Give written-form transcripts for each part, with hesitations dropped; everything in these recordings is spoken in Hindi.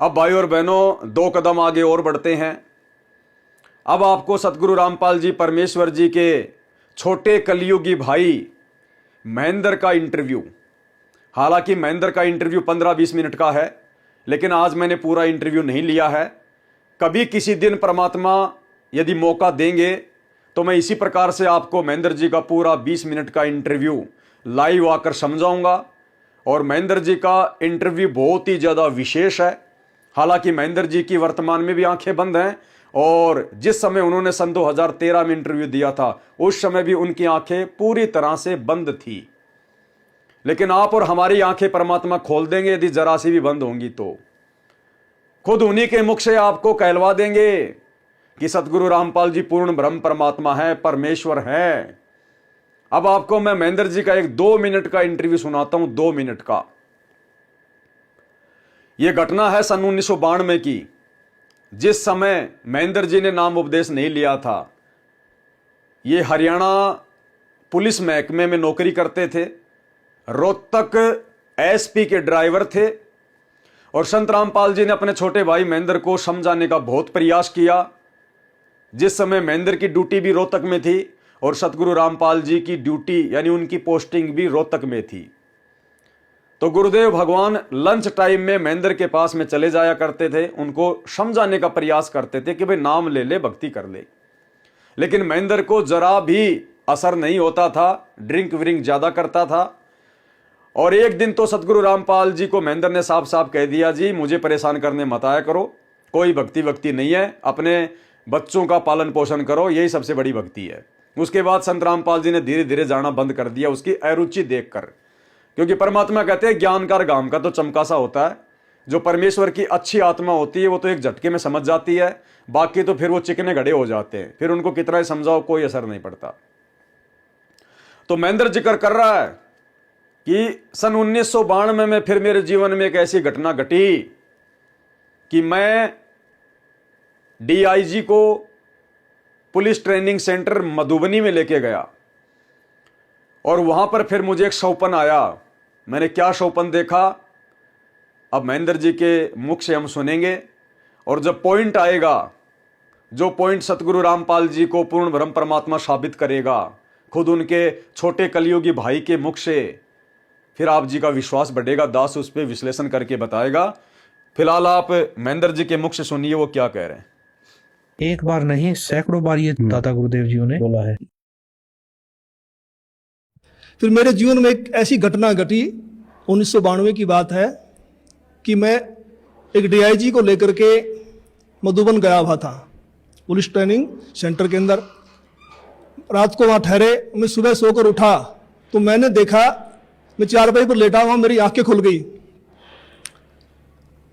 अब भाई और बहनों, दो कदम आगे और बढ़ते हैं। अब आपको सतगुरु रामपाल जी परमेश्वर जी के छोटे कलयुगी भाई महेंद्र का इंटरव्यू। हालांकि महेंद्र का इंटरव्यू 15-20 मिनट का है, लेकिन आज मैंने पूरा इंटरव्यू नहीं लिया है। कभी किसी दिन परमात्मा यदि मौका देंगे तो मैं इसी प्रकार से आपको महेंद्र जी का पूरा 20 मिनट का इंटरव्यू लाइव आकर समझाऊंगा। और महेंद्र जी का इंटरव्यू बहुत ही ज़्यादा विशेष है। हालांकि महेंद्र जी की वर्तमान में भी आंखें बंद हैं, और जिस समय उन्होंने सन 2013 में इंटरव्यू दिया था उस समय भी उनकी आंखें पूरी तरह से बंद थी। लेकिन आप और हमारी आंखें परमात्मा खोल देंगे यदि जरा सी भी बंद होंगी तो। खुद उन्हीं के मुख से आपको कहलवा देंगे कि सतगुरु रामपाल जी पूर्ण ब्रह्म परमात्मा है, परमेश्वर है। अब आपको मैं महेंद्र जी का एक 2 मिनट का इंटरव्यू सुनाता हूं, 2 मिनट का। यह घटना है सन 1992 की, जिस समय महेंद्र जी ने नाम उपदेश नहीं लिया था। ये हरियाणा पुलिस महकमे में नौकरी करते थे, रोहतक एसपी के ड्राइवर थे। और संत रामपाल जी ने अपने छोटे भाई महेंद्र को समझाने का बहुत प्रयास किया। जिस समय महेंद्र की ड्यूटी भी रोहतक में थी और सतगुरु रामपाल जी की ड्यूटी यानी उनकी पोस्टिंग भी रोहतक में थी, तो गुरुदेव भगवान लंच टाइम में महेंद्र के पास में चले जाया करते थे, उनको समझाने का प्रयास करते थे कि भाई नाम ले ले, भक्ति कर ले। लेकिन महेंद्र को जरा भी असर नहीं होता था, ड्रिंक व्रिंक ज्यादा करता था। और एक दिन तो सतगुरु रामपाल जी को महेंद्र ने साफ साफ कह दिया, जी मुझे परेशान करने मत आया करो, कोई भक्ति वक्ति नहीं है, अपने बच्चों का पालन पोषण करो, यही सबसे बड़ी भक्ति है। उसके बाद संत रामपाल जी ने धीरे धीरे जाना बंद कर दिया उसकी अरुचि देखकर। क्योंकि परमात्मा कहते हैं ज्ञान का गांव का तो चमका सा होता है। जो परमेश्वर की अच्छी आत्मा होती है वो तो एक झटके में समझ जाती है, बाकी तो फिर वो चिकने घड़े हो जाते हैं, फिर उनको कितना ही समझाओ कोई असर नहीं पड़ता। तो महेंद्र जिक्र कर रहा है कि सन 1992 में फिर मेरे जीवन में एक ऐसी घटना घटी कि मैं डीआईजी को पुलिस ट्रेनिंग सेंटर मधुबनी में लेके गया। और वहां पर फिर मुझे एक सौपन आया। मैंने क्या सौपन देखा अब महेंद्र जी के मुख से हम सुनेंगे। और जब पॉइंट आएगा, जो पॉइंट सतगुरु रामपाल जी को पूर्ण ब्रह्म परमात्मा साबित करेगा खुद उनके छोटे कलयुगी भाई के मुख से, फिर आप जी का विश्वास बढ़ेगा। दास उस पर विश्लेषण करके बताएगा। फिलहाल आप महेंद्र जी के मुख से सुनिए वो क्या कह रहे हैं। एक बार नहीं, सैकड़ों बार ये दादा गुरुदेव जी ने बोला है। फिर मेरे जीवन में एक ऐसी घटना घटी, 1992 की बात है, कि मैं एक डीआईजी को लेकर के मधुबन गया हुआ था पुलिस ट्रेनिंग सेंटर के अंदर। रात को वहाँ ठहरे, मैं सुबह सोकर उठा तो मैंने देखा, मैं चारपाई पर लेटा हुआ, मेरी आंखें खुल गई।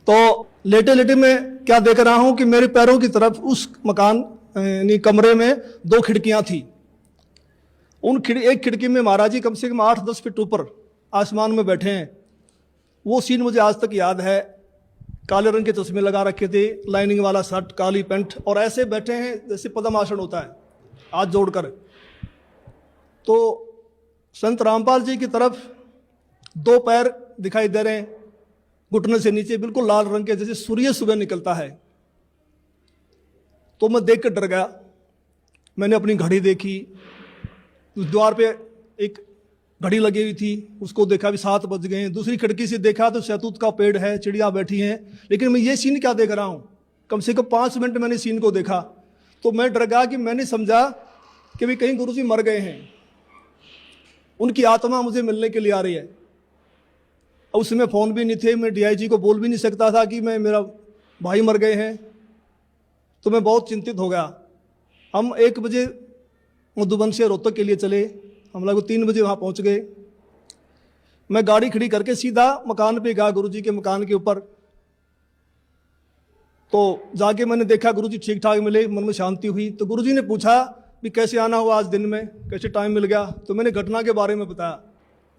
तो लेटे लेटे मैं क्या देख रहा हूं कि मेरे पैरों की तरफ उस मकान यानी कमरे में 2 खिड़कियां थी। एक खिड़की में महाराज जी कम से कम 8-10 फीट ऊपर आसमान में बैठे हैं। वो सीन मुझे आज तक याद है। काले रंग के चश्मे लगा रखे थे, लाइनिंग वाला शर्ट, काली पैंट, और ऐसे बैठे हैं जैसे पद्म आसन होता है, हाथ जोड़कर। तो संत रामपाल जी की तरफ 2 पैर दिखाई दे रहे हैं, घुटने से नीचे बिल्कुल लाल रंग के, जैसे सूर्य सुबह निकलता है। तो मैं देख कर डर गया। मैंने अपनी घड़ी देखी, उस द्वार पे एक घड़ी लगी हुई थी, उसको देखा भी 7 बज गए हैं। दूसरी खिड़की से देखा तो शहतूत का पेड़ है, चिड़िया बैठी हैं। लेकिन मैं ये सीन क्या देख रहा हूँ, कम से कम 5 मिनट मैंने सीन को देखा। तो मैं डर गया कि मैंने समझा कि भी कहीं गुरुजी मर गए हैं, उनकी आत्मा मुझे मिलने के लिए आ रही है। उस समय फ़ोन भी नहीं थे, मैं डीआईजी को बोल भी नहीं सकता था कि मेरा भाई मर गए हैं। तो मैं बहुत चिंतित हो गया। हम 1 बजे मधुबन से रोहतक के लिए चले, हम लोग 3 बजे वहाँ पहुँच गए। मैं गाड़ी खड़ी करके सीधा मकान पे गया, गुरुजी के मकान के ऊपर। तो जाके मैंने देखा गुरुजी ठीक ठाक मिले, मन में शांति हुई। तो गुरुजी ने पूछा भी कैसे आना हुआ आज दिन में, कैसे टाइम मिल गया। तो मैंने घटना के बारे में बताया।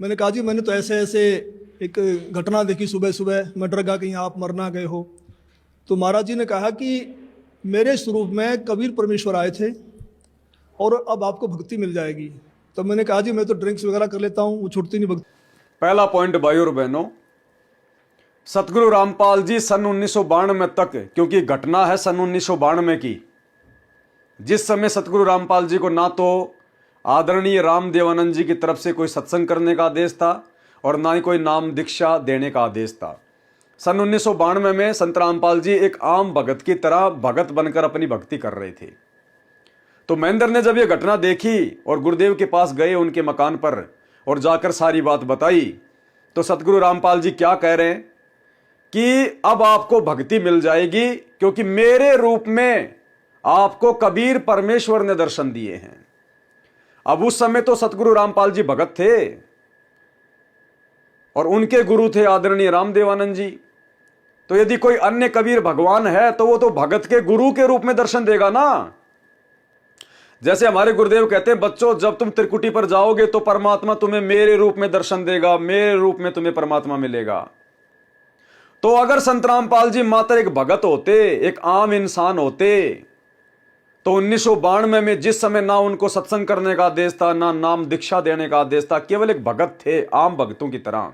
मैंने कहा जी मैंने तो ऐसे ऐसे एक घटना देखी सुबह सुबह, मैं डर गया कहीं आप मर ना गए हो। तो महाराज जी ने कहा कि मेरे स्वरूप में कबीर परमेश्वर आए थे और अब आपको भक्ति मिल जाएगी। तो मैंने कहा जी मैं तो ड्रिंक्स वगैरह कर लेता हूँ, वो छूटती नहीं भक्ति। पहला पॉइंट भाई और बहनों, सतगुरु रामपाल जी सन 1992 तक, क्योंकि घटना है सन 1992 की, जिस समय सतगुरु रामपाल जी को ना तो आदरणीय राम देवानंद जी की तरफ से कोई सत्संग करने का आदेश था और ना ही कोई नाम दीक्षा देने का आदेश था। सन 1992 में संत रामपाल जी एक आम भगत की तरह भगत बनकर अपनी भक्ति कर रहे थे। तो महेंद्र ने जब यह घटना देखी और गुरुदेव के पास गए उनके मकान पर और जाकर सारी बात बताई, तो सतगुरु रामपाल जी क्या कह रहे हैं कि अब आपको भक्ति मिल जाएगी, क्योंकि मेरे रूप में आपको कबीर परमेश्वर ने दर्शन दिए हैं। अब उस समय तो सतगुरु रामपाल जी भगत थे और उनके गुरु थे आदरणीय रामदेवानंद जी। तो यदि कोई अन्य कबीर भगवान है तो वो तो भगत के गुरु के रूप में दर्शन देगा ना। जैसे हमारे गुरुदेव कहते हैं, बच्चों जब तुम त्रिकुटी पर जाओगे तो परमात्मा तुम्हें मेरे रूप में दर्शन देगा, मेरे रूप में तुम्हें परमात्मा मिलेगा। तो अगर संत रामपाल जी मात्र एक भगत होते, एक आम इंसान होते, तो 1992 में जिस समय ना उनको सत्संग करने का आदेश था, ना नाम दीक्षा देने का आदेश था, केवल एक भगत थे आम भक्तों की तरह,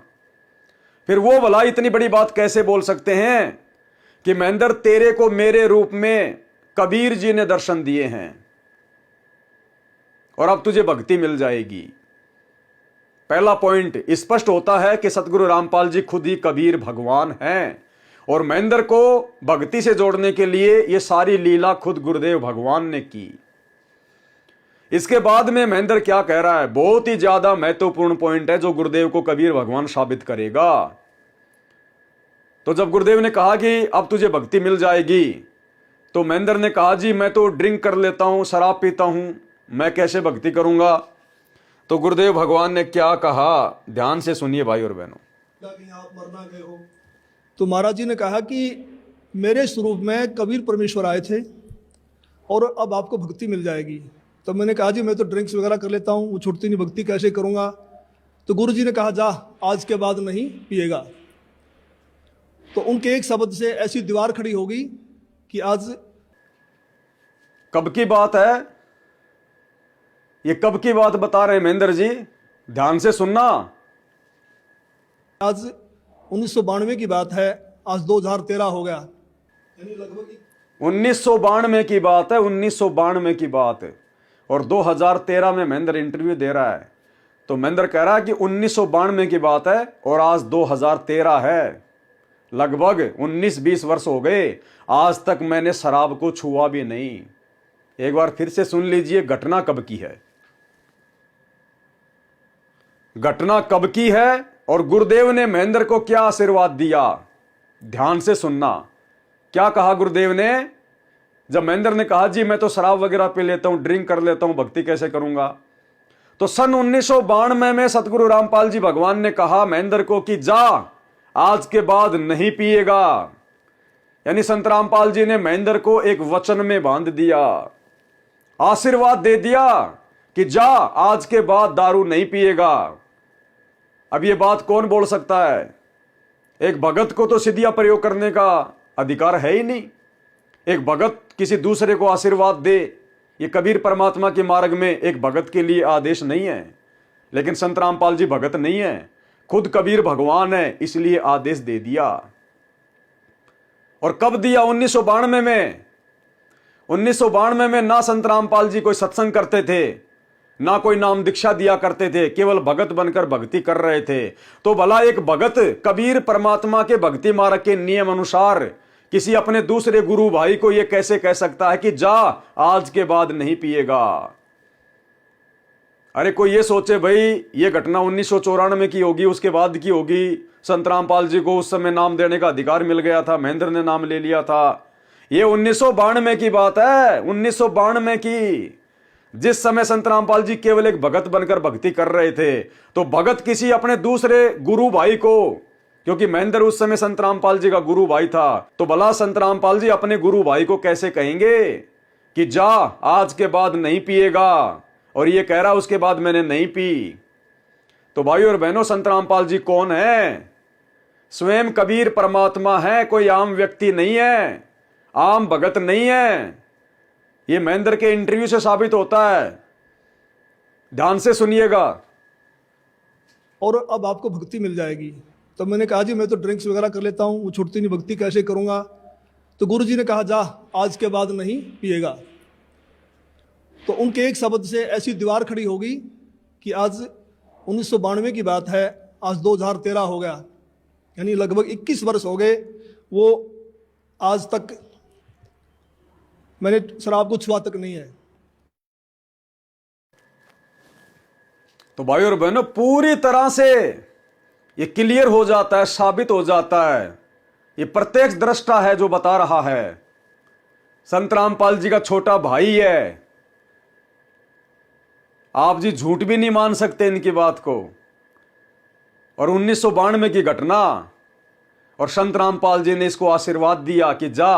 फिर वो भला इतनी बड़ी बात कैसे बोल सकते हैं कि महेंद्र तेरे को मेरे रूप में कबीर जी ने दर्शन दिए हैं और अब तुझे भक्ति मिल जाएगी। पहला पॉइंट स्पष्ट होता है कि सतगुरु रामपाल जी खुद ही कबीर भगवान हैं और महेंद्र को भक्ति से जोड़ने के लिए यह सारी लीला खुद गुरुदेव भगवान ने की। इसके बाद में महेंद्र क्या कह रहा है, बहुत ही ज्यादा महत्वपूर्ण पॉइंट है जो गुरुदेव को कबीर भगवान साबित करेगा। तो जब गुरुदेव ने कहा कि अब तुझे भक्ति मिल जाएगी, तो महेंद्र ने कहा जी मैं तो ड्रिंक कर लेता हूं, शराब पीता हूं, मैं कैसे भक्ति करूंगा। तो गुरुदेव भगवान ने क्या कहा, ध्यान से सुनिए भाई और बहनों। आप मरना गए हो, तो महाराज जी ने कहा कि मेरे स्वरूप में कबीर परमेश्वर आए थे और अब आपको भक्ति मिल जाएगी। तो मैंने कहा जी मैं तो ड्रिंक्स वगैरह कर लेता हूँ, वो छूटती नहीं, भक्ति कैसे करूँगा। तो गुरु जी ने कहा जा आज के बाद नहीं पिएगा। तो उनके एक शब्द से ऐसी दीवार खड़ी हो गई कि आज कब की बात है, ये कब की बात बता रहे हैं महेंद्र जी, ध्यान से सुनना। आज 1992 की बात है, आज 2013 हो गया, यानी लगभग 1992 की बात है, 1992 की बात है और 2013 में महेंद्र इंटरव्यू दे रहा है। तो महेंद्र कह रहा है कि 1992 की बात है और आज 2013 है, लगभग 19-20 वर्ष हो गए, आज तक मैंने शराब को छुआ भी नहीं। एक बार फिर से सुन लीजिए, घटना कब की है, घटना कब की है और गुरुदेव ने महेंद्र को क्या आशीर्वाद दिया। ध्यान से सुनना, क्या कहा गुरुदेव ने। जब महेंद्र ने कहा जी मैं तो शराब वगैरह पी लेता हूं, ड्रिंक कर लेता हूं, भक्ति कैसे करूंगा, तो सन 1992 में सतगुरु रामपाल जी भगवान ने कहा महेंद्र को कि जा आज के बाद नहीं पिएगा। यानी संत रामपाल जी ने महेंद्र को एक वचन में बांध दिया, आशीर्वाद दे दिया कि जा आज के बाद दारू नहीं पिएगा। अब यह बात कौन बोल सकता है, एक भगत को तो सिद्धियां प्रयोग करने का अधिकार है ही नहीं। एक भगत किसी दूसरे को आशीर्वाद दे, ये कबीर परमात्मा के मार्ग में एक भगत के लिए आदेश नहीं है। लेकिन संत रामपाल जी भगत नहीं है, खुद कबीर भगवान है, इसलिए आदेश दे दिया। और कब दिया, 1992 में। 1992 में ना संत रामपाल जी कोई सत्संग करते थे, ना कोई नाम दीक्षा दिया करते थे, केवल भगत बनकर भक्ति कर रहे थे। तो भला एक भगत कबीर परमात्मा के भक्ति मार्ग के नियम अनुसार किसी अपने दूसरे गुरु भाई को यह कैसे कह सकता है कि जा आज के बाद नहीं पिएगा। अरे कोई ये सोचे भाई ये घटना 1994 की होगी, उसके बाद की होगी, संत रामपाल जी को उस समय नाम देने का अधिकार मिल गया था, महेंद्र ने नाम ले लिया था। ये 1992 की बात है, 1992 की, जिस समय संत रामपाल जी केवल एक भगत बनकर भक्ति कर रहे थे। तो भगत किसी अपने दूसरे गुरु भाई को, क्योंकि महेंद्र उस समय संत रामपाल जी का गुरु भाई था, तो भला संत रामपाल जी अपने गुरु भाई को कैसे कहेंगे कि जा आज के बाद नहीं पिएगा, और ये कह रहा उसके बाद मैंने नहीं पी। तो भाई और बहनों, संत रामपाल जी कौन है, स्वयं कबीर परमात्मा है, कोई आम व्यक्ति नहीं है, आम भगत नहीं है। ये महेंद्र के इंटरव्यू से साबित होता है, ध्यान से सुनिएगा। और अब आपको भक्ति मिल जाएगी। तो मैंने कहा जी मैं तो ड्रिंक्स वगैरह कर लेता हूँ, वो छूटती नहीं, भक्ति कैसे करूँगा। तो गुरु जी ने कहा जा आज के बाद नहीं पिएगा। तो उनके एक शब्द से ऐसी दीवार खड़ी हो गई कि आज 1992 की बात है, आज 2013 हो गया, यानी लगभग 21 वर्ष हो गए। वो आज तक मैंने शराब को छुआ तक नहीं है। तो भाई और बहनों, पूरी तरह से ये क्लियर हो जाता है, साबित हो जाता है, ये प्रत्यक्ष दृष्टा है जो बता रहा है, संत रामपाल जी का छोटा भाई है। आप जी झूठ भी नहीं मान सकते इनकी बात को। और 1992 की घटना, और संत रामपाल जी ने इसको आशीर्वाद दिया कि जा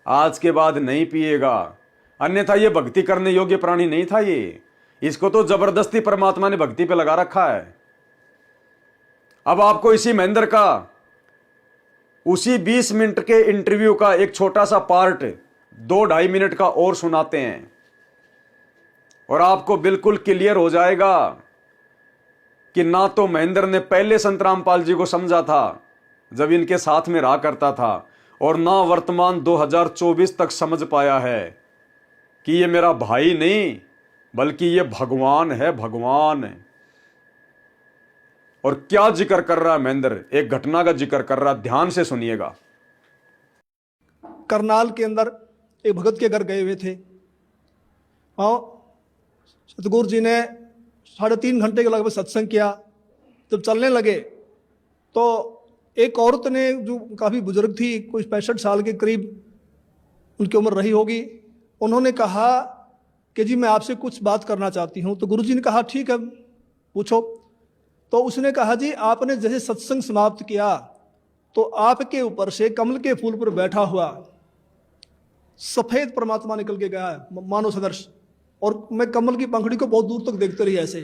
आज के बाद नहीं पिएगा, अन्यथा ये भक्ति करने योग्य प्राणी नहीं था। ये इसको तो जबरदस्ती परमात्मा ने भक्ति पे लगा रखा है। अब आपको इसी महेंद्र का उसी 20 मिनट के इंटरव्यू का एक छोटा सा पार्ट 2-2.5 मिनट का और सुनाते हैं, और आपको बिल्कुल क्लियर हो जाएगा कि ना तो महेंद्र ने पहले संत रामपाल जी को समझा था जब इनके साथ में रहा करता था, और ना वर्तमान 2024 तक समझ पाया है कि ये मेरा भाई नहीं बल्कि ये भगवान है, भगवान। और क्या जिक्र कर रहा है महेंद्र, एक घटना का जिक्र कर रहा है, ध्यान से सुनिएगा। करनाल के अंदर एक भगत के घर गए हुए थे, और सतगुरु जी ने 3.5 घंटे के लगभग सत्संग किया। जब चलने लगे तो एक औरत ने, जो काफ़ी बुजुर्ग थी, कुछ 65 साल के करीब उनकी उम्र रही होगी, उन्होंने कहा कि जी मैं आपसे कुछ बात करना चाहती हूँ। तो गुरुजी ने कहा ठीक है पूछो। तो उसने कहा जी आपने जैसे सत्संग समाप्त किया तो आपके ऊपर से कमल के फूल पर बैठा हुआ सफेद परमात्मा निकल के गया है, मानव सदर्श, और मैं कमल की पंखड़ी को बहुत दूर तक देखते रही ऐसे।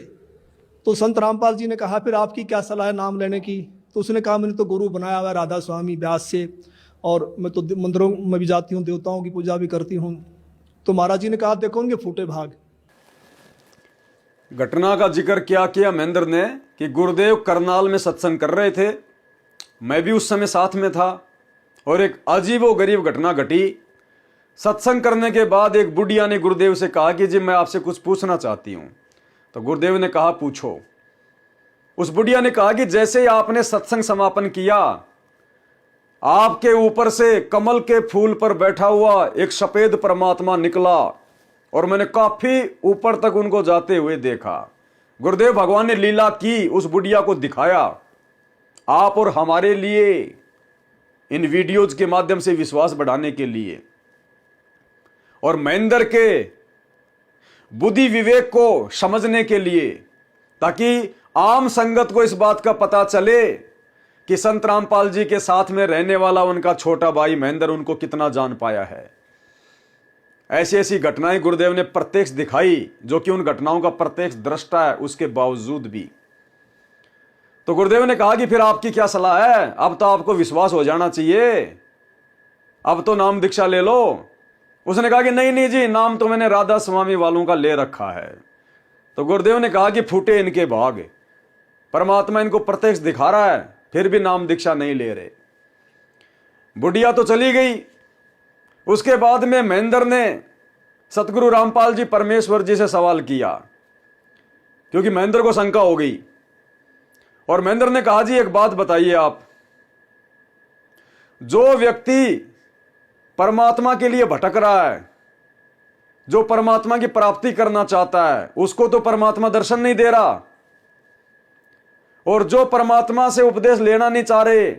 तो संत रामपाल जी ने कहा फिर आपकी क्या सलाह है नाम लेने की। तो उसने कहा मैंने तो गुरु बनाया हुआ राधा स्वामी व्यास से, और मैं तो मंदिरों में भी जाती हूँ, देवताओं की पूजा भी करती हूँ। तो महाराज जी ने कहा देखो उनके फूटे भाग। घटना का जिक्र क्या किया महेंद्र ने कि गुरुदेव करनाल में सत्संग कर रहे थे, मैं भी उस समय साथ में था, और एक अजीबो गरीब घटना घटी। सत्संग करने के बाद एक बुढ़िया ने गुरुदेव से कहा कि जी मैं आपसे कुछ पूछना चाहती हूं। तो गुरुदेव ने कहा पूछो। उस बुढ़िया ने कहा कि जैसे ही आपने सत्संग समापन किया, आपके ऊपर से कमल के फूल पर बैठा हुआ एक सफेद परमात्मा निकला, और मैंने काफी ऊपर तक उनको जाते हुए देखा। गुरुदेव भगवान ने लीला की, उस बुढ़िया को दिखाया, आप और हमारे लिए इन वीडियोज के माध्यम से विश्वास बढ़ाने के लिए, और महेंद्र के बुद्धि विवेक को समझने के लिए, ताकि आम संगत को इस बात का पता चले कि संत रामपाल जी के साथ में रहने वाला उनका छोटा भाई महेंद्र उनको कितना जान पाया है। ऐसी ऐसी घटनाएं गुरुदेव ने प्रत्यक्ष दिखाई, जो कि उन घटनाओं का प्रत्यक्ष दृष्टा है उसके बावजूद भी। तो गुरुदेव ने कहा कि फिर आपकी क्या सलाह है, अब तो आपको विश्वास हो जाना चाहिए, अब तो नाम दीक्षा ले लो। उसने कहा कि नहीं नहीं जी, नाम तो मैंने राधा स्वामी वालों का ले रखा है। तो गुरुदेव ने कहा कि फूटे इनके भाग, परमात्मा इनको प्रत्यक्ष दिखा रहा है, फिर भी नाम दीक्षा नहीं ले रहे। बुढ़िया तो चली गई। उसके बाद में महेंद्र ने सतगुरु रामपाल जी परमेश्वर जी से सवाल किया, क्योंकि महेंद्र को शंका हो गई। और महेंद्र ने कहा जी एक बात बताइए आप, जो व्यक्ति परमात्मा के लिए भटक रहा है, जो परमात्मा की प्राप्ति करना चाहता है, उसको तो परमात्मा दर्शन नहीं दे रहा, और जो परमात्मा से उपदेश लेना नहीं चाह रहे,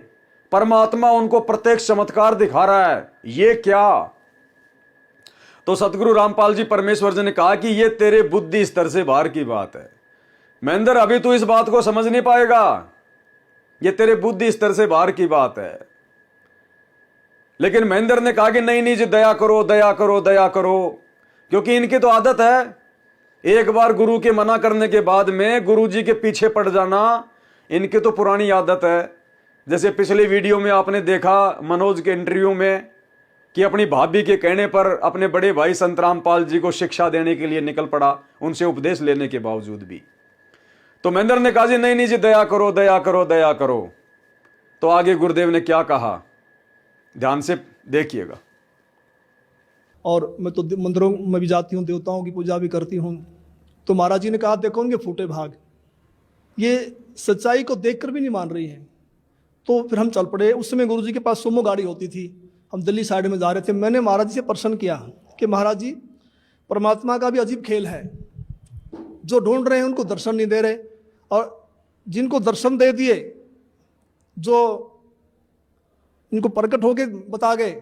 परमात्मा उनको प्रत्यक्ष चमत्कार दिखा रहा है, ये क्या। तो सतगुरु रामपाल जी परमेश्वर जी ने कहा कि ये तेरे बुद्धि स्तर से बाहर की बात है महेंद्र, अभी तू इस बात को समझ नहीं पाएगा, ये तेरे बुद्धि स्तर से बाहर की बात है। लेकिन महेंद्र ने कहा कि नहीं नहीं जी, दया करो दया करो दया करो, क्योंकि इनकी तो आदत है एक बार गुरु के मना करने के बाद में गुरु जी के पीछे पड़ जाना, इनकी तो पुरानी आदत है। जैसे पिछले वीडियो में आपने देखा मनोज के इंटरव्यू में कि अपनी भाभी के कहने पर अपने बड़े भाई संत रामपाल जी को शिक्षा देने के लिए निकल पड़ा, उनसे उपदेश लेने के बावजूद भी। तो महेंद्र ने कहा जी नहीं नहीं जी, दया करो दया करो दया करो। तो आगे गुरुदेव ने क्या कहा, ध्यान से देखिएगा। और मैं तो मंदिरों में भी जाती हूँ, देवताओं की पूजा भी करती हूँ। तो महाराज जी ने कहा देखो उनके फूटे भाग, ये सच्चाई को देखकर भी नहीं मान रही है। तो फिर हम चल पड़े। उस समय गुरु जी के पास सुमो गाड़ी होती थी, हम दिल्ली साइड में जा रहे थे। मैंने महाराज जी से प्रश्न किया कि महाराज जी, परमात्मा का भी अजीब खेल है, जो ढूंढ रहे हैं उनको दर्शन नहीं दे रहे, और जिनको दर्शन दे दिए, जो इनको प्रकट होके बता गए,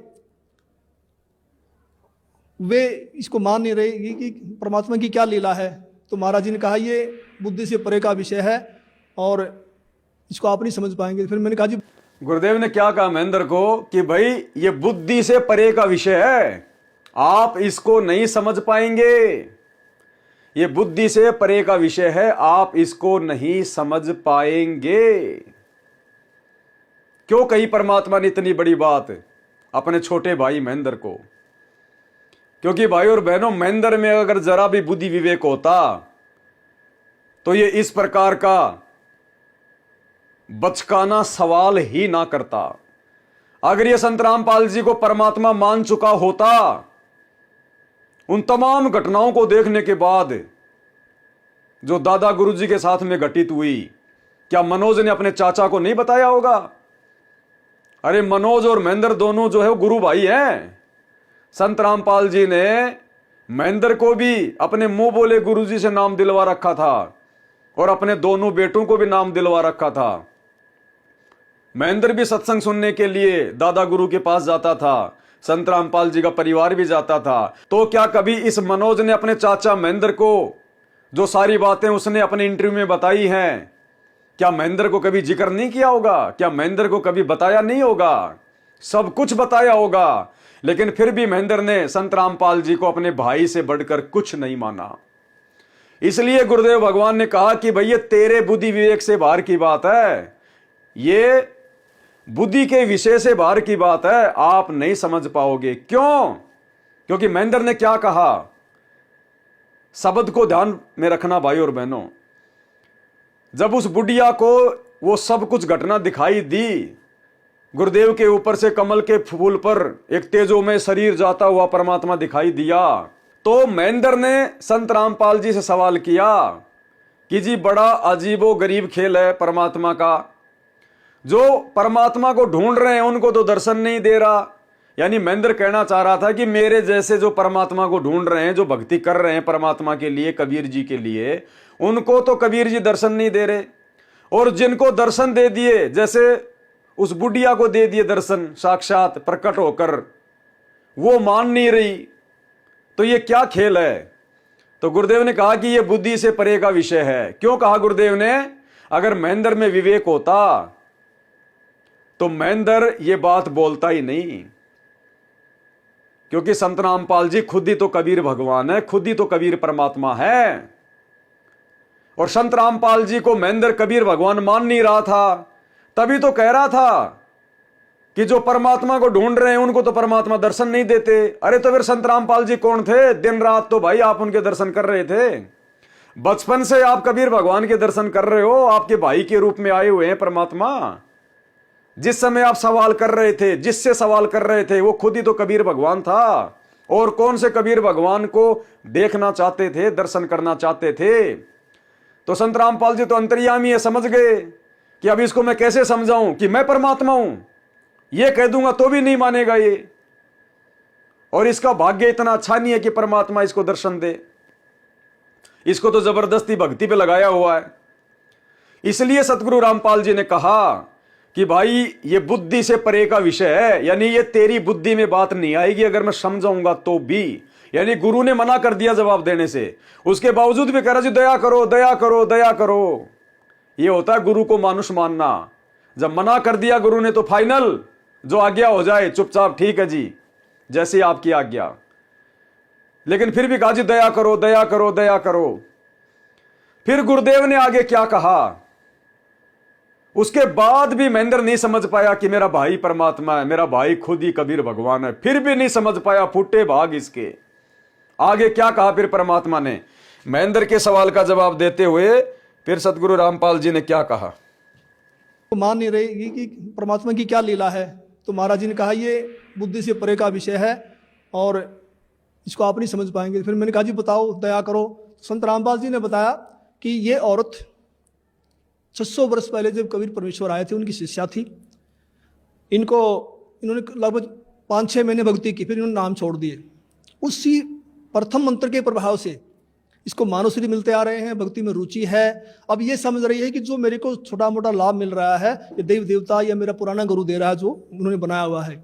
वे इसको मान नहीं रहे कि परमात्मा की क्या लीला है। तो महाराज जी ने कहा ये बुद्धि से परे का विषय है और इसको आप नहीं समझ पाएंगे। फिर मैंने कहा जी, गुरुदेव ने क्या कहा महेंद्र को कि भाई ये बुद्धि से परे का विषय है, आप इसको नहीं समझ पाएंगे, ये बुद्धि से परे का विषय है, आप इसको नहीं समझ पाएंगे। क्यों कही परमात्मा ने इतनी बड़ी बात अपने छोटे भाई महेंद्र को? क्योंकि भाई और बहनों, महेंद्र में अगर जरा भी बुद्धि विवेक होता तो ये इस प्रकार का बचकाना सवाल ही ना करता। अगर ये संत रामपाल जी को परमात्मा मान चुका होता, उन तमाम घटनाओं को देखने के बाद जो दादा गुरु जी के साथ में घटित हुई, क्या मनोज ने अपने चाचा को नहीं बताया होगा? अरे मनोज और महेंद्र दोनों जो है वो गुरु भाई हैं। संत रामपाल जी ने महेंद्र को भी अपने मुंह बोले गुरु जी से नाम दिलवा रखा था और अपने दोनों बेटों को भी नाम दिलवा रखा था। महेंद्र भी सत्संग सुनने के लिए दादा गुरु के पास जाता था, संत रामपाल जी का परिवार भी जाता था। तो क्या कभी इस मनोज ने अपने चाचा महेंद्र को जो सारी बातें उसने अपने इंटरव्यू में बताई हैं, क्या महेंद्र को कभी जिक्र नहीं किया होगा? क्या महेंद्र को कभी बताया नहीं होगा? सब कुछ बताया होगा। लेकिन फिर भी महेंद्र ने संत रामपाल जी को अपने भाई से बढ़कर कुछ नहीं माना। इसलिए गुरुदेव भगवान ने कहा कि भैया तेरे बुद्धि विवेक से बाहर की बात है, ये बुद्धि के विषय से बाहर की बात है, आप नहीं समझ पाओगे। क्यों? क्योंकि महेंद्र ने क्या कहा, शब्द को ध्यान में रखना भाई और बहनों। जब उस बुढ़िया को वो सब कुछ घटना दिखाई दी, गुरुदेव के ऊपर से कमल के फूल पर एक तेजोमय शरीर जाता हुआ परमात्मा दिखाई दिया, तो महेंद्र ने संत रामपाल जी से सवाल किया कि जी बड़ा अजीबो गरीब खेल है परमात्मा का, जो परमात्मा को ढूंढ रहे हैं उनको तो दर्शन नहीं दे रहा। यानी महेंद्र कहना चाह रहा था कि मेरे जैसे जो परमात्मा को ढूंढ रहे हैं, जो भक्ति कर रहे हैं परमात्मा के लिए, कबीर जी के लिए, उनको तो कबीर जी दर्शन नहीं दे रहे, और जिनको दर्शन दे दिए, जैसे उस बुढ़िया को दे दिए दर्शन साक्षात प्रकट होकर, वो मान नहीं रही। तो ये क्या खेल है? तो गुरुदेव ने कहा कि ये बुद्धि से परे का विषय है। क्यों कहा गुरुदेव ने? अगर महेंद्र में विवेक होता तो महेंद्र ये बात बोलता ही नहीं। क्योंकि संत रामपाल जी खुद ही तो कबीर भगवान है, खुद ही तो कबीर परमात्मा है। और संत रामपाल जी को महेंद्र कबीर भगवान मान नहीं रहा था, तभी तो कह रहा था कि जो परमात्मा को ढूंढ रहे हैं उनको तो परमात्मा दर्शन नहीं देते। अरे तो फिर संत रामपाल जी कौन थे? दिन रात तो भाई आप उनके दर्शन कर रहे थे, बचपन से आप कबीर भगवान के दर्शन कर रहे हो, आपके भाई के रूप में आए हुए हैं परमात्मा। जिस समय आप सवाल कर रहे थे, जिससे सवाल कर रहे थे, वो खुद ही तो कबीर भगवान था। और कौन से कबीर भगवान को देखना चाहते थे, दर्शन करना चाहते थे? तो संत रामपाल जी तो अंतर्यामी है, समझ गए कि अब इसको मैं कैसे समझाऊं कि मैं परमात्मा हूं। ये कह दूंगा तो भी नहीं मानेगा ये, और इसका भाग्य इतना अच्छा नहीं है कि परमात्मा इसको दर्शन दे। इसको तो जबरदस्ती भक्ति पे लगाया हुआ है। इसलिए सतगुरु रामपाल जी ने कहा कि भाई ये बुद्धि से परे का विषय है, यानी ये तेरी बुद्धि में बात नहीं आएगी अगर मैं समझाऊंगा तो भी। यानी गुरु ने मना कर दिया जवाब देने से, उसके बावजूद भी कह रहा जी दया करो दया करो दया करो। ये होता है गुरु को मानुष मानना। जब मना कर दिया गुरु ने तो फाइनल जो आज्ञा हो जाए, चुपचाप ठीक है जी, जैसी आपकी आज्ञा। लेकिन फिर भी कहा जी दया करो दया करो दया करो। फिर गुरुदेव ने आगे क्या कहा, उसके बाद भी महेंद्र नहीं समझ पाया कि मेरा भाई परमात्मा है, मेरा भाई खुद ही कबीर भगवान है। फिर भी नहीं समझ पाया, फूटे भाग इसके। आगे क्या कहा फिर परमात्मा ने? महेंद्र के सवाल का जवाब देते हुए फिर सतगुरु रामपाल जी ने क्या कहा? तो मान नहीं रही कि परमात्मा की क्या लीला है। तो महाराज जी ने कहा ये बुद्धि से परे का विषय है और इसको आप नहीं समझ पाएंगे। फिर मैंने कहा जी बताओ, दया करो। संत रामपाल जी ने बताया कि ये औरत 600 वर्ष पहले जब कबीर परमेश्वर आए थे उनकी शिष्या थी। इन्होंने लगभग 5-6 महीने भक्ति की, फिर इन्होंने नाम छोड़ दिए। उसी प्रथम मंत्र के प्रभाव से इसको मानुश्री मिलते आ रहे हैं, भक्ति में रुचि है। अब ये समझ रही है कि जो मेरे को छोटा मोटा लाभ मिल रहा है ये देव देवता या मेरा पुराना गुरु दे रहा है जो उन्होंने बनाया हुआ है,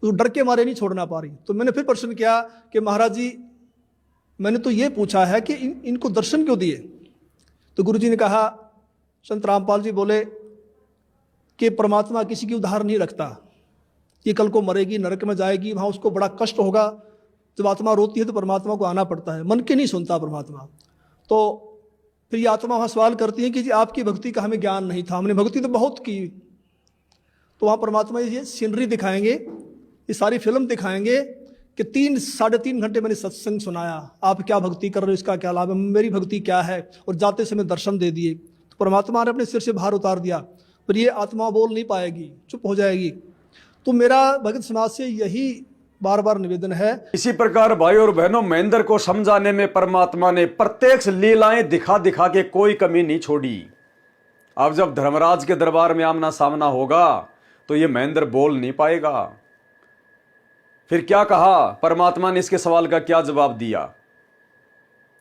तो डर के मारे नहीं छोड़ना पा रही। तो मैंने फिर प्रश्न किया कि महाराज जी मैंने तो ये पूछा है कि इनको दर्शन क्यों दिए। तो गुरु जी ने कहा, संत रामपाल जी बोले कि परमात्मा किसी की उधार नहीं रखता। ये कल को मरेगी, नरक में जाएगी, वहाँ उसको बड़ा कष्ट होगा। जब आत्मा रोती है तो परमात्मा को आना पड़ता है, मन के नहीं सुनता परमात्मा। तो फिर ये आत्मा वहाँ सवाल करती है कि जी आपकी भक्ति का हमें ज्ञान नहीं था, हमने भक्ति तो बहुत की। तो वहाँ परमात्मा ये सीनरी दिखाएंगे, ये सारी फिल्म दिखाएंगे कि 3-3.5 घंटे मैंने सत्संग सुनाया, आप क्या भक्ति कर रहे हो, इसका क्या लाभ है, मेरी भक्ति क्या है, और जाते समय दर्शन दे दिए। तो परमात्मा ने अपने सिर से भार उतार दिया। पर ये आत्मा बोल नहीं पाएगी, चुप हो जाएगी। तो मेरा भगत समाज से यही बार बार निवेदन है। इसी प्रकार भाई और बहनों, महेंद्र को समझाने में परमात्मा ने प्रत्यक्ष लीलाएं दिखा दिखा के कोई कमी नहीं छोड़ी। अब जब धर्मराज के दरबार में आमना सामना होगा तो ये महेंद्र बोल नहीं पाएगा। फिर क्या कहा परमात्मा ने, इसके सवाल का क्या जवाब दिया।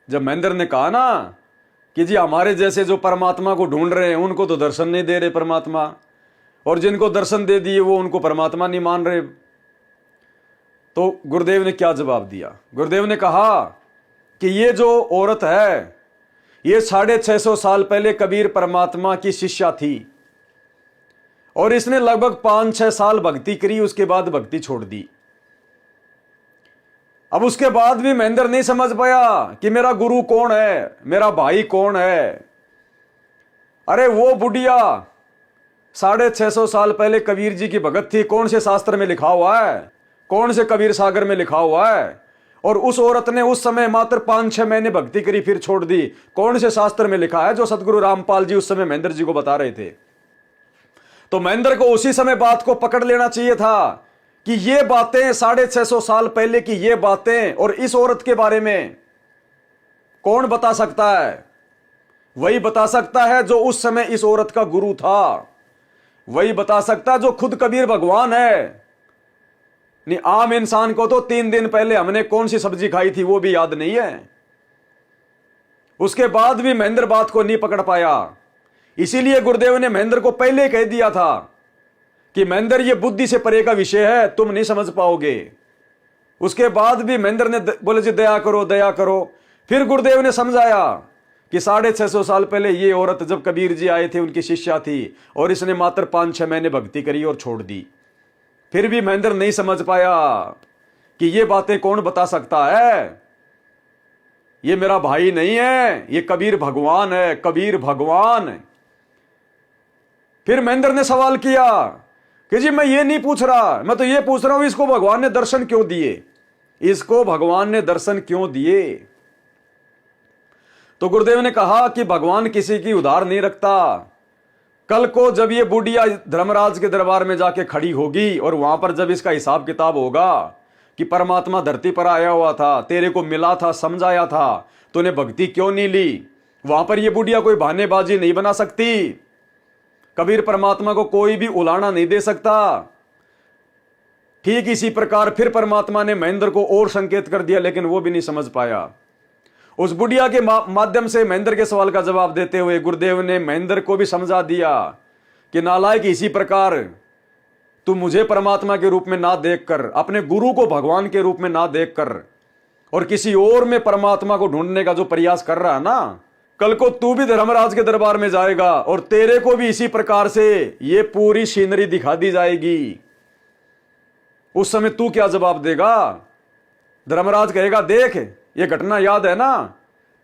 जब महेंद्र ने कहा ना कि जी हमारे जैसे जो परमात्मा को ढूंढ रहे हैं उनको तो दर्शन नहीं दे रहे परमात्मा, और जिनको दर्शन दे दिए वो उनको परमात्मा नहीं मान रहे, तो गुरुदेव ने क्या जवाब दिया। गुरुदेव ने कहा कि ये जो औरत है ये 650 साल पहले कबीर परमात्मा की शिष्या थी और इसने लगभग 5-6 साल भक्ति करी, उसके बाद भक्ति छोड़ दी। अब उसके बाद भी महेंद्र नहीं समझ पाया कि मेरा गुरु कौन है, मेरा भाई कौन है। अरे वो बुढ़िया 650 साल पहले कबीर जी की भगत थी, कौन से शास्त्र में लिखा हुआ है, कौन से कबीर सागर में लिखा हुआ है। और उस औरत ने उस समय मात्र 5-6 महीने भक्ति करी फिर छोड़ दी, कौन से शास्त्र में लिखा है, जो सतगुरु रामपाल जी उस समय महेंद्र जी को बता रहे थे। तो महेंद्र को उसी समय बात को पकड़ लेना चाहिए था कि ये बातें 650 साल पहले की ये बातें और इस औरत के बारे में कौन बता सकता है। वही बता सकता है जो उस समय इस औरत का गुरु था, वही बता सकता है जो खुद कबीर भगवान है। नहीं, आम इंसान को तो 3 दिन पहले हमने कौन सी सब्जी खाई थी वो भी याद नहीं है। उसके बाद भी महेंद्र बात को नहीं पकड़ पाया। इसीलिए गुरुदेव ने महेंद्र को पहले कह दिया था कि महेंद्र ये बुद्धि से परे का विषय है, तुम नहीं समझ पाओगे। उसके बाद भी महेंद्र ने बोले जी दया करो दया करो। फिर गुरुदेव ने समझाया कि 650 साल पहले ये औरत जब कबीर जी आए थे उनकी शिष्या थी और इसने मात्र 5-6 महीने भक्ति करी और छोड़ दी। फिर भी महेंद्र नहीं समझ पाया कि ये बातें कौन बता सकता है। ये मेरा भाई नहीं है, ये कबीर भगवान है, कबीर भगवान। फिर महेंद्र ने सवाल किया कि जी मैं ये नहीं पूछ रहा, मैं तो ये पूछ रहा हूं इसको भगवान ने दर्शन क्यों दिए, इसको भगवान ने दर्शन क्यों दिए। तो गुरुदेव ने कहा कि भगवान किसी की उधार नहीं रखता। कल को जब ये बुढ़िया धर्मराज के दरबार में जाके खड़ी होगी और वहां पर जब इसका हिसाब किताब होगा कि परमात्मा धरती पर आया हुआ था, तेरे को मिला था, समझाया था, तूने भक्ति क्यों नहीं ली, वहां पर ये बुढ़िया कोई बहानेबाजी नहीं बना सकती। कबीर परमात्मा को कोई भी उलाना नहीं दे सकता। ठीक इसी प्रकार फिर परमात्मा ने महेंद्र को और संकेत कर दिया, लेकिन वो भी नहीं समझ पाया। उस बुढ़िया के माध्यम से महेंद्र के सवाल का जवाब देते हुए गुरुदेव ने महेंद्र को भी समझा दिया कि नालायक, इसी प्रकार तू मुझे परमात्मा के रूप में ना देखकर, अपने गुरु को भगवान के रूप में ना देखकर और किसी और में परमात्मा को ढूंढने का जो प्रयास कर रहा है ना, कल को तू भी धर्मराज के दरबार में जाएगा और तेरे को भी इसी प्रकार से ये पूरी सीनरी दिखा दी जाएगी। उस समय तू क्या जवाब देगा? धर्मराज कहेगा, देख ये घटना याद है ना,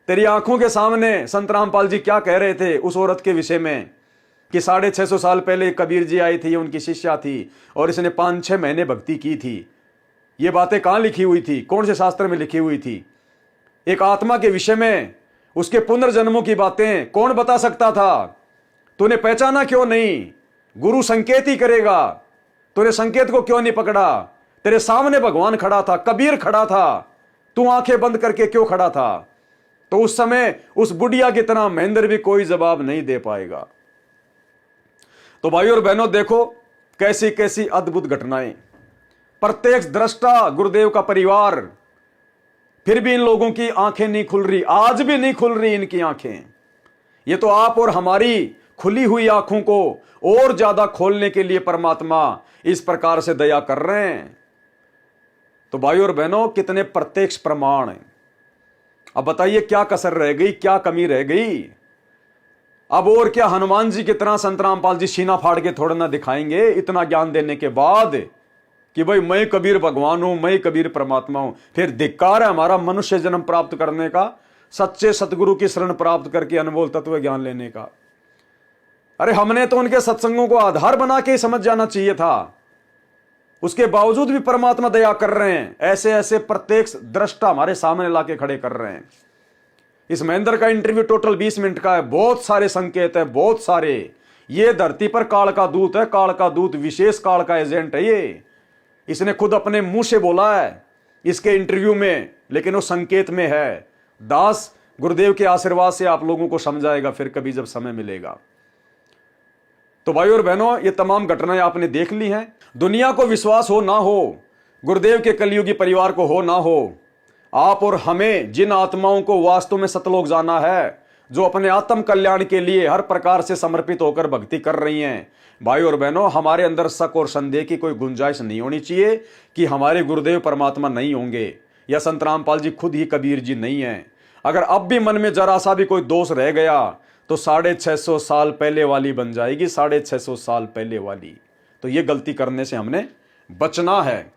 तेरी आंखों के सामने संत रामपाल जी क्या कह रहे थे उस औरत के विषय में कि 650 साल पहले कबीर जी आई थी, उनकी शिष्या थी और इसने 5-6 महीने भक्ति की थी। ये बातें कहां लिखी हुई थी, कौन से शास्त्र में लिखी हुई थी? एक आत्मा के विषय में, उसके पुनर्जन्मों की बातें कौन बता सकता था? तूने पहचाना क्यों नहीं? गुरु संकेत ही करेगा। तूने संकेत को क्यों नहीं पकड़ा? तेरे सामने भगवान खड़ा था, कबीर खड़ा था, तू आंखें बंद करके क्यों खड़ा था? तो उस समय उस बुढ़िया की तरह महेंद्र भी कोई जवाब नहीं दे पाएगा। तो भाइयों और बहनों, देखो कैसी कैसी अद्भुत घटनाएं। प्रत्यक्ष दृष्टा गुरुदेव का परिवार, फिर भी इन लोगों की आंखें नहीं खुल रही, आज भी नहीं खुल रही इनकी आंखें। ये तो आप और हमारी खुली हुई आंखों को और ज्यादा खोलने के लिए परमात्मा इस प्रकार से दया कर रहे हैं। तो भाइयों और बहनों, कितने प्रत्यक्ष प्रमाण हैं। अब बताइए क्या कसर रह गई, क्या कमी रह गई? अब और क्या हनुमान जी की तरह संत रामपाल जी सीना फाड़ के थोड़ा ना दिखाएंगे इतना ज्ञान देने के बाद कि भाई मैं कबीर भगवान हूं, मैं कबीर परमात्मा हूं। फिर धिक्कार है हमारा मनुष्य जन्म प्राप्त करने का, सच्चे सतगुरु की शरण प्राप्त करके अनमोल तत्व ज्ञान लेने का। अरे हमने तो उनके सत्संगों को आधार बना के ही समझ जाना चाहिए था। उसके बावजूद भी परमात्मा दया कर रहे हैं, ऐसे ऐसे प्रत्यक्ष दृष्टा हमारे सामने लाके खड़े कर रहे हैं। इस महेंद्र का इंटरव्यू टोटल 20 मिनट का है, बहुत सारे संकेत है, बहुत सारे। ये धरती पर काल का दूत है, काल का दूत, विशेष काल का एजेंट है ये। इसने खुद अपने मुंह से बोला है इसके इंटरव्यू में, लेकिन वो संकेत में है। दास गुरुदेव के आशीर्वाद से आप लोगों को समझाएगा फिर कभी जब समय मिलेगा। तो भाइयों और बहनों, ये तमाम घटनाएं आपने देख ली हैं। दुनिया को विश्वास हो ना हो, गुरुदेव के कलयुगी परिवार को हो ना हो, आप और हमें जिन आत्माओं को वास्तव में सतलोक जाना है, जो अपने आत्म कल्याण के लिए हर प्रकार से समर्पित होकर भक्ति कर रही हैं, भाइयों और बहनों, हमारे अंदर शक और संदेह की कोई गुंजाइश नहीं होनी चाहिए कि हमारे गुरुदेव परमात्मा नहीं होंगे या संत रामपाल जी खुद ही कबीर जी नहीं है। अगर अब भी मन में जरा सा भी कोई दोष रह गया तो 650 साल पहले वाली बन जाएगी, 650 साल पहले वाली। तो ये गलती करने से हमने बचना है।